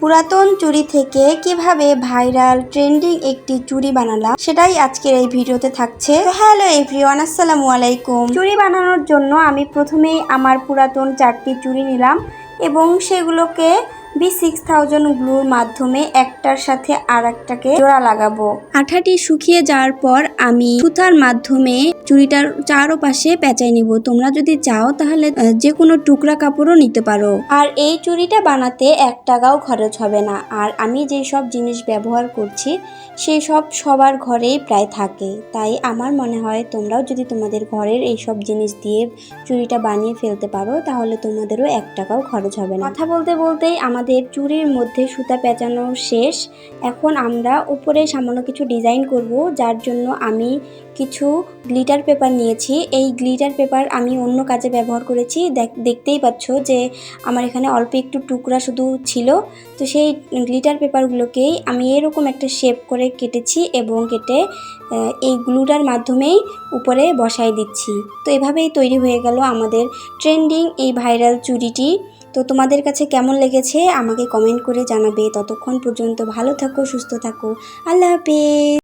পুরাতন চুড়ি থেকে কিভাবে ভাইরাল ট্রেন্ডিং একটি চুড়ি বানালাম সেটাই আজকের এই ভিডিওতে থাকছে। হ্যালো এভরিওয়ান, আসসালামু আলাইকুম। চুড়ি বানানোর জন্য আমি প্রথমেই আমার পুরাতন 4টি চুড়ি নিলাম এবং সেগুলোকে B6000 গ্লুর মাধ্যমে একটার সাথে আর একটাকে জোড়া লাগাবো। আঠাটি শুকিয়ে যাওয়ার পর আমি সুতার মাধ্যমে চুড়িটার চারপাশে পেঁচাই নিব। তোমরা যদি চাও তাহলে যে কোনো টুকরা কাপড়ও নিতে পারো। আর এই চুড়িটা বানাতে 1 টাকাও খরচ হবে না। আর আমি যে সব জিনিস ব্যবহার করছি সেই সব সবার ঘরেই প্রায় থাকে, তাই আমার মনে হয় তোমরাও যদি তোমাদের ঘরের এই সব জিনিস দিয়ে চুড়িটা বানিয়ে ফেলতে পারো তাহলে তোমাদেরও 1 টাকাও খরচ হবে না। কথা বলতে বলতেই আমাদের চুড়ির মধ্যে সুতা পেঁচানো শেষ। এখন আমরা উপরে সামান্য কিছু ডিজাইন করব, যার জন্য আমি কিছু গ্লিটার পেপার নিয়েছি। এই গ্লিটার পেপার আমি অন্য কাজে ব্যবহার করেছি। দেখতেই পাচ্ছ যে আমার এখানে অল্প একটু টুকরা শুধু ছিল। তো সেই গ্লিটার পেপারগুলোকেই আমি এরকম একটা শেপ করে কেটেছি এবং কেটে এই গ্লুটার মাধ্যমেই উপরে বসাই দিচ্ছি। তো এভাবেই তৈরি হয়ে গেল আমাদের ট্রেন্ডিং এই ভাইরাল চুড়িটি। তো তোমাদের কাছে কেমন লেগেছে আমাকে কমেন্ট করে জানাবে। ততক্ষণ পর্যন্ত ভালো থাকো, সুস্থ থাকো। আল্লাহ হাফেজ।